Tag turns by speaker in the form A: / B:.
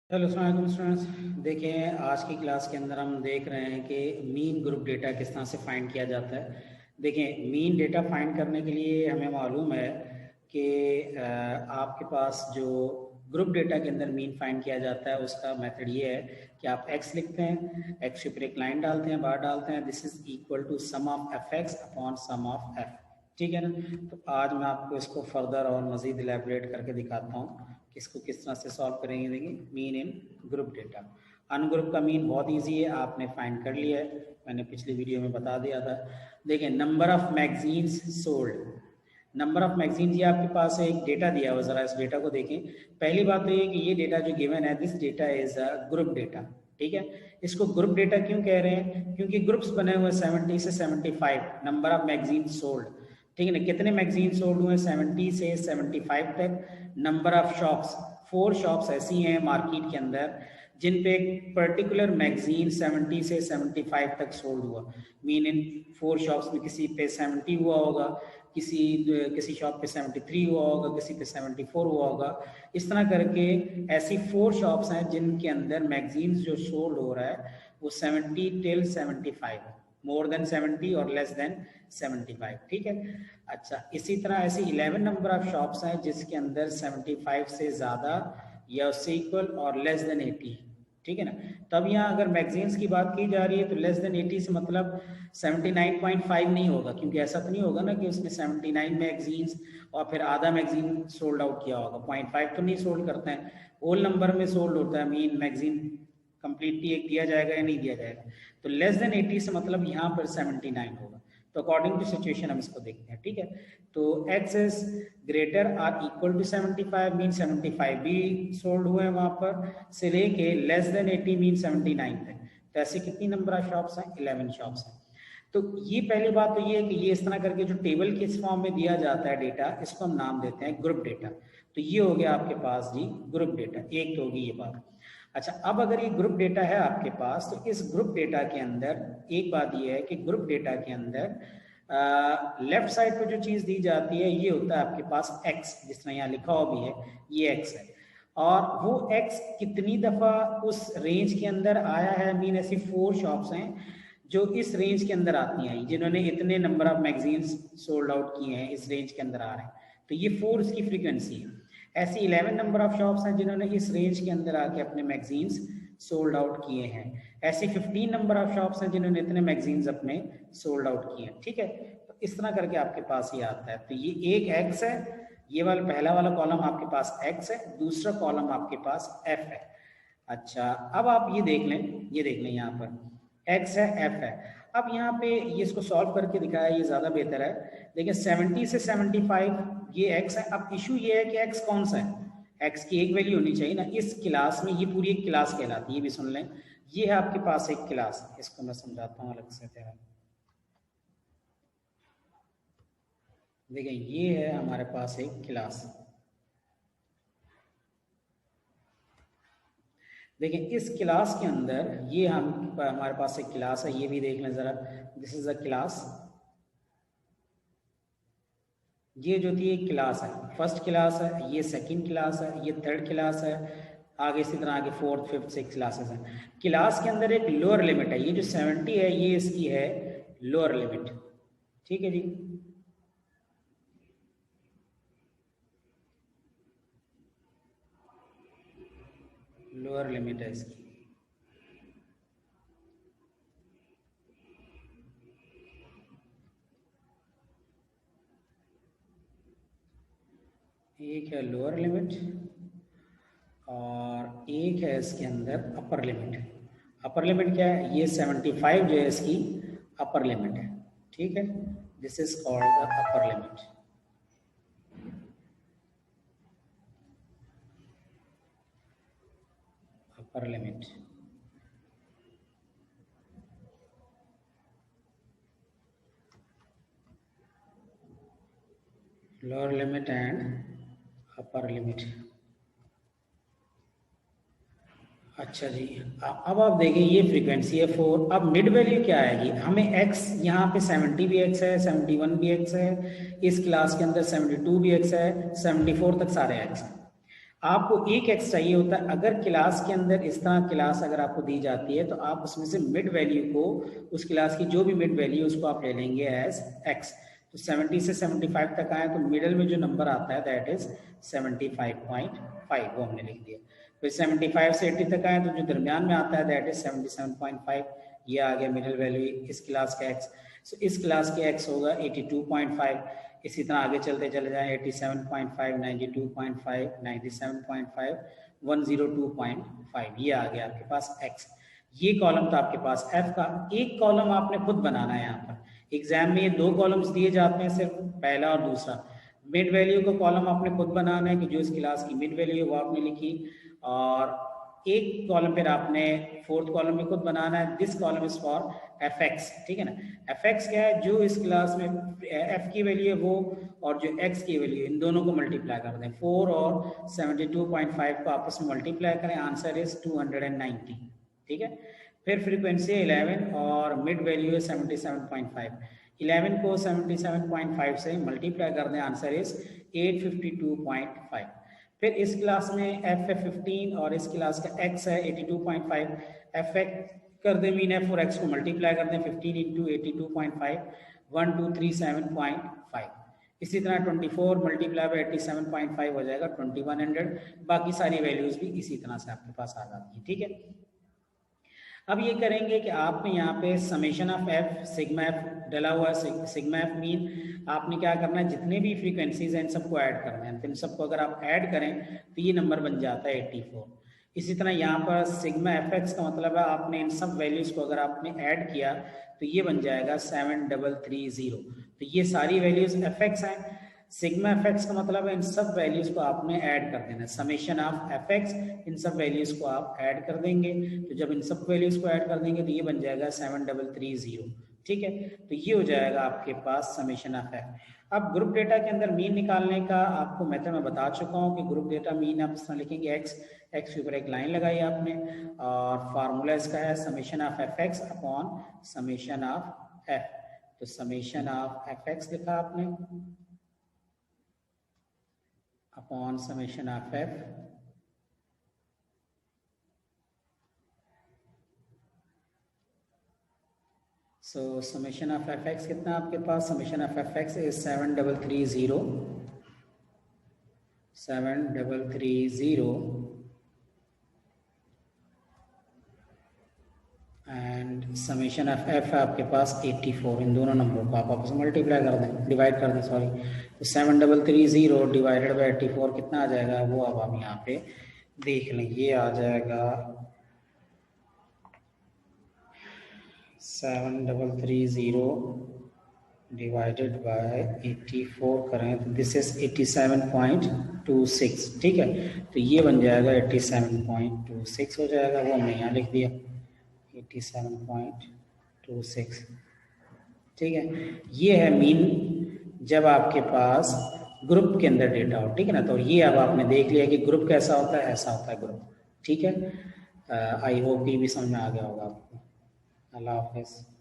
A: Hello अस्सलाम students. देखें, आज की क्लास के अंदर हम देख रहे हैं कि मीन ग्रुप डेटा किस तरह से फाइंड किया जाता है। देखें, मीन डेटा फाइंड करने के लिए हमें मालूम है कि आपके पास जो ग्रुप डेटा के अंदर मीन फाइंड किया जाता है उसका मेथड ये है कि आप x लिखते हैं, x के ऊपर एक लाइन डालते हैं, बार डालते हैं, this is equal to sum of F x upon sum of f. ठीक है ना। तो आज मैं आपको इसको फर्दर और मज़ीद इलेबोरेट करके दिखाता हूँ कि इसको किस तरह से सॉल्व करेंगे। देखिए, mean in group data. Ungroup का मीन बहुत इजी है, आपने फाइंड कर लिया है, मैंने पिछली वीडियो में बता दिया था। देखिए, number of magazines sold, number of magazine, ये आपके पास एक डेटा दिया हुआ, जरा इस डेटा को देखें। पहली बात तो ये कि ये डेटा जो गिवन है, this data is a group data. ठीक है, इसको ग्रुप डेटा क्यों कह रहे हैं? क्योंकि ग्रुप्स बने हुए 70 से 75 नंबर ऑफ मैगजीन सोल्ड। ठीक है ना, कितने मैगजीन सोल्ड हुए? 70 से 75 तक। नंबर ऑफ शॉप्स, 4 शॉप्स ऐसी हैं मार्केट के अंदर जिन पे एक पर्टिकुलर मैगजीन 70 से 75 तक सोल्ड हुआ। मीन इन 4 शॉप्स में किसी पे 70 हुआ होगा, किसी शॉप पे 73 हुआ होगा, किसी पे 74 हुआ होगा। इस तरह करके ऐसी 4 शॉप्स हैं जिनके अंदर मैगजीन्स जो सोल्ड हो रहा है वो 70 टिल 75, मोर देन 70 और लेस देन 75। ठीक है। अच्छा, इसी तरह ऐसी 11 नंबर ऑफ शॉप्स हैं जिसके अंदर 75 से ज़्यादा या उससे इक्वल और लेस देन 80। ठीक है ना। तब यहाँ अगर मैगजीन्स की बात की जा रही है तो लेस देन 80 से मतलब 79.5 नहीं होगा, क्योंकि ऐसा तो नहीं होगा ना कि उसने 79 मैगजीन्स और फिर आधा मैगजीन सोल्ड आउट किया होगा। 0.5 तो नहीं सोल्ड करते हैं, होल नंबर में सोल्ड होता है। मीन मैगजीन कंप्लीटली एक दिया जाएगा या नहीं दिया जाएगा। तो लेस देन 80 से मतलब यहाँ पर 79 होगा। तो अकॉर्डिंग टू सिचुएशन हम इसको देखते हैं। ठीक है, तो x is greater or equal to 75 mean 75 भी सोल्ड हुए हैं वहां पर से लेके लेस देन 80 मीन 79 तक। तो ऐसे कितनी नंबर ऑफ शॉप्स हैं? 11 शॉप्स हैं। तो ये पहली बात तो ये है कि ये इस तरह करके जो टेबल के इस फॉर्म में दिया जाता है डेटा, इसको हम नाम देते हैं ग्रुप डेटा। तो ये हो गया आपके पास जी ग्रुप डेटा, एक तो होगी ये बात। अच्छा, अब अगर ये ग्रुप डेटा है आपके पास तो इस ग्रुप डेटा के अंदर एक बात ये है कि ग्रुप डेटा के अंदर लेफ्ट साइड पर जो चीज दी जाती है ये होता है आपके पास x, जिस तरह यहाँ लिखा हुआ भी है ये x है। और वो x कितनी दफा उस रेंज के अंदर आया है? मीन ऐसी 4 शॉप्स हैं जो इस रेंज के अंदर आती हैं, जिन्होंने इतने number of magazines sold out किए हैं, इस रेंज के अंदर आ रहे हैं। तो ये 4 इसकी फ्रीक्वेंसी है। ऐसी 11 नंबर ऑफ शॉप्स हैं जिन्होंने इस रेंज के अंदर आके अपने मैगजीन्स सोल्ड आउट किए हैं। ऐसी 15 नंबर ऑफ शॉप्स हैं जिन्होंने इतने मैगजीन्स अपने सोल्ड आउट किए हैं। ठीक है, तो इस तरह करके आपके पास ये आता है। तो ये एक एक्स है, ये वाला पहला वाला कॉलम आपके पास एक्स है, दूसरा कॉलम आपके पास एफ है। अच्छा, अब आप ये देख लें यहाँ पर एक्स है, एफ है। अब यहाँ पे ये इसको सॉल्व करके दिखाया, ये ज्यादा बेहतर है। देखिए 70 से 75 ये x है। अब इशू ये है कि x कौन सा है? x की एक वैल्यू होनी चाहिए ना इस क्लास में। ये पूरी एक क्लास कहलाती है, ये भी सुन लें। ये है आपके पास एक क्लास, इसको मैं समझाता हूँ अलग से। देखिए, ये है हमारे पास एक क्लास। देखिए, इस क्लास के अंदर ये हमारे पास एक क्लास है, ये भी देख लें जरा। This is a class. ये जो थी एक क्लास है, फर्स्ट क्लास है, ये सेकंड क्लास है, ये थर्ड क्लास है, आगे इसी तरह आगे फोर्थ फिफ्थ सिक्स क्लासेस हैं। क्लास के अंदर एक लोअर लिमिट है, ये जो 70 है ये इसकी है लोअर लिमिट। ठीक है जी, लोअर लिमिट है इसकी। एक है लोअर लिमिट और एक है इसके अंदर अपर लिमिट। अपर लिमिट क्या है? ये 75 जो है इसकी अपर लिमिट है। ठीक है, this is called the upper limit. Upper limit. Lower limit and upper limit. अच्छा जी, अब आप देखें ये फ्रीक्वेंसी है 4। अब मिड वैल्यू क्या आएगी? हमें x यहाँ पे 70 भी x है, 71 भी x है, इस क्लास के अंदर 72 भी x है, 74 तक सारे x हैं। आपको एक एक्स चाहिए होता है। अगर क्लास के अंदर इस तरह क्लास अगर आपको दी जाती है तो आप उसमें से मिड वैल्यू को, उस क्लास की जो भी मिड वैल्यू उसको आप ले लेंगे एज एक्स। तो 70 से 75 तक आए तो मिडल में जो नंबर आता है दैट इज 75.5, वो हमने लिख दिया। फिर 75 से 80 तक आए तो जो दरमियान में आता है दैट इज 77.5, ये आ गया मिडल वैल्यू इस क्लास का एक्स। सो इस क्लास के एक्स होगा 82.5। इसी तरह आगे चलते चले जाएं 87.5, 92.5, 97.5, 102.5, ये आ गया आपके पास x। ये कॉलम था आपके पास f का। एक कॉलम आपने खुद बनाना है। यहाँ पर एग्जाम में ये दो कॉलम्स दिए जाते हैं, सिर्फ पहला और दूसरा। मिड वैल्यू का कॉलम आपने खुद बनाना है कि जो इस क्लास की मिड वैल्यू है वो आपने लिखी, और एक कॉलम फिर आपने फोर्थ कॉलम में खुद बनाना है। This column is for F x, ठीक है ना। एफ एक्स क्या है, जो इस क्लास में एफ की वैल्यू है वो, और जो एक्स की वैल्यू है, इन दोनों को मल्टीप्लाई कर दें। 4 और 72.5 को आपस में मल्टीप्लाई करें, आंसर इज 290, ठीक है। फिर फ्रीक्वेंसी 11 और मिड वैल्यू है 77.5। 11 को 77.5 से मल्टीप्लाई कर दें, आंसर इज 852.5। फिर इस क्लास में एफ है 15 और इस क्लास का एक्स है 82.5। एफ एक्स कर दें मीन एफ और एक्स को मल्टीप्लाई कर दें 15 इंटू 82.5, 1237.5। इसी तरह 24 मल्टीप्लाई बाई 87.5 हो जाएगा 2100। बाकी सारी वैल्यूज भी इसी तरह से आपके पास आ जाती है, ठीक है। अब ये करेंगे कि आपने यहाँ पे summation of F sigma F डला हुआ है। सिग्मा एफ मीन आपने क्या करना है, जितने भी फ्रीक्वेंसीज हैं इन सबको ऐड करना है। तो इन सबको अगर आप ऐड करें तो ये नंबर बन जाता है 84। इसी तरह यहाँ पर सिग्मा एफ एक्स का मतलब है आपने इन सब वैल्यूज को अगर आपने ऐड किया तो ये बन जाएगा 7330। तो ये सारी वैल्यूज एफ एक्स हैं। सिग्मा एफ एक्स का मतलब है इन सब वैल्यूज को आपने ऐड कर देना। समेशन ऑफ एफ एक्स, इन सब वैल्यूज को आप ऐड कर देंगे। तो जब इन सब वैल्यूज को ऐड कर देंगे तो ये बन जाएगा 7330, ठीक है। तो ये हो जाएगा आपके पास समेशन ऑफ एफ। अब ग्रुप डेटा के अंदर मीन निकालने का आपको मेथड मैं बता चुका हूँ कि ग्रुप डेटा मीन आप इस तरह लिखेंगे एक्स के ऊपर एक लाइन लगाई आपने, और फार्मूला इसका है summation of F x upon summation of F. तो समेशन ऑफ एफ एक्स लिखा आपने upon summation of F so summation of F X कितना आपके पास, summation of F X is 7330 and summation of F है आपके पास 84। इन दोनों नंबरों को आप आपस में मल्टीप्लाई कर दें, डिवाइड कर दें, सॉरी। तो 7330 डिवाइडेड बाई 84 कितना आ जाएगा, वो अब हम यहाँ पे देख लें। ये आ जाएगा 7330 डिवाइडेड बाय 84 करें तो दिस इज 87.26, ठीक है। तो ये बन जाएगा 87.26 हो जाएगा, वो हमने यहाँ लिख दिया 87.26, ठीक है। ये है मीन जब आपके पास ग्रुप के अंदर डेटा हो, ठीक है ना। तो ये अब आपने देख लिया कि ग्रुप कैसा होता है, ऐसा होता है ग्रुप, ठीक है। आई होप ये भी समझ में आ गया होगा आपको। अल्लाह हाफिज़।